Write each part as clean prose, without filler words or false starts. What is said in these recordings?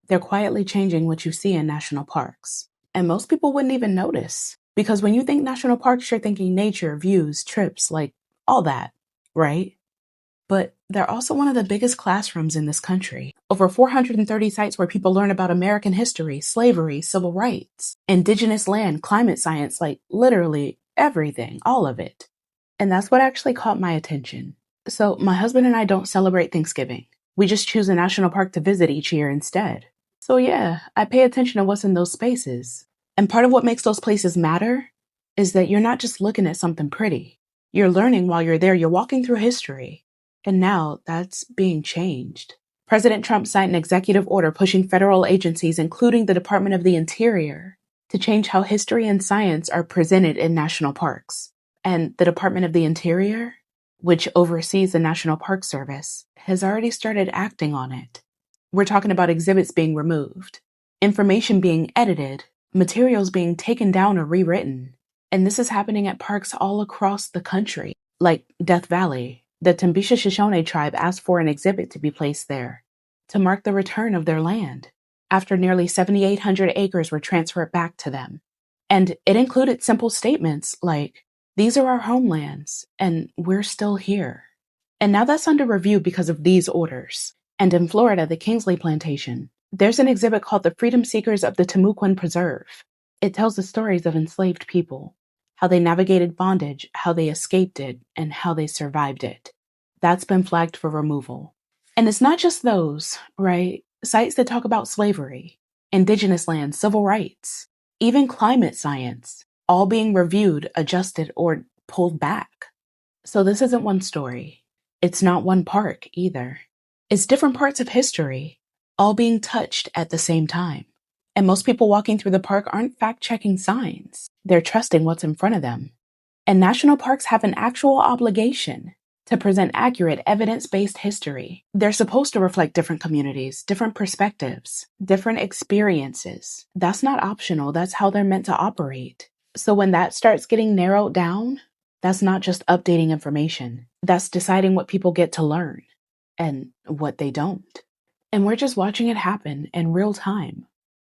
They're quietly changing what you see in national parks. And most people wouldn't even notice. Because when you think national parks, you're thinking nature, views, trips, like all that, right? But they're also one of the biggest classrooms in this country. Over 430 sites where people learn about American history, slavery, civil rights, indigenous land, climate science, like literally everything, all of it. And that's what actually caught my attention. So my husband and I don't celebrate Thanksgiving. We just choose a national park to visit each year instead. So yeah, I pay attention to what's in those spaces. And part of what makes those places matter is that you're not just looking at something pretty. You're learning while you're there. You're walking through history. And now that's being changed. President Trump signed an executive order pushing federal agencies, including the Department of the Interior, to change how history and science are presented in national parks. And the Department of the Interior, which oversees the National Park Service, has already started acting on it. We're talking about exhibits being removed, information being edited, materials being taken down or rewritten. And this is happening at parks all across the country, like Death Valley. The Timbisha Shoshone tribe asked for an exhibit to be placed there to mark the return of their land after nearly 7,800 acres were transferred back to them. And it included simple statements like, "These are our homelands, and we're still here." And now that's under review because of these orders. And in Florida, the Kingsley Plantation, there's an exhibit called The Freedom Seekers of the Timucuan Preserve. It tells the stories of enslaved people, how they navigated bondage, how they escaped it, and how they survived it. That's been flagged for removal. And it's not just those, right? Sites that talk about slavery, indigenous lands, civil rights, even climate science, all being reviewed, adjusted, or pulled back. So this isn't one story. It's not one park either. It's different parts of history, all being touched at the same time. And most people walking through the park aren't fact-checking signs. They're trusting what's in front of them. And national parks have an actual obligation to present accurate, evidence-based history. They're supposed to reflect different communities, different perspectives, different experiences. That's not optional. That's how they're meant to operate. So when that starts getting narrowed down, that's not just updating information. That's deciding what people get to learn and what they don't. And we're just watching it happen in real time.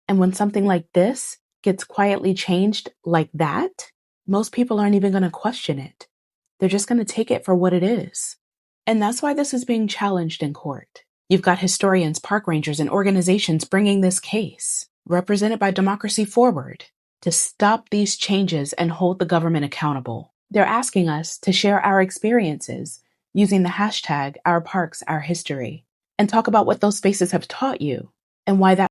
And when something like this gets quietly changed like that, most people aren't even going to question it. They're just going to take it for what it is. And that's why this is being challenged in court. You've got historians, park rangers, and organizations bringing this case, represented by Democracy Forward, to stop these changes and hold the government accountable. They're asking us to share our experiences using the hashtag #OurParksOurHistory and talk about what those spaces have taught you and why that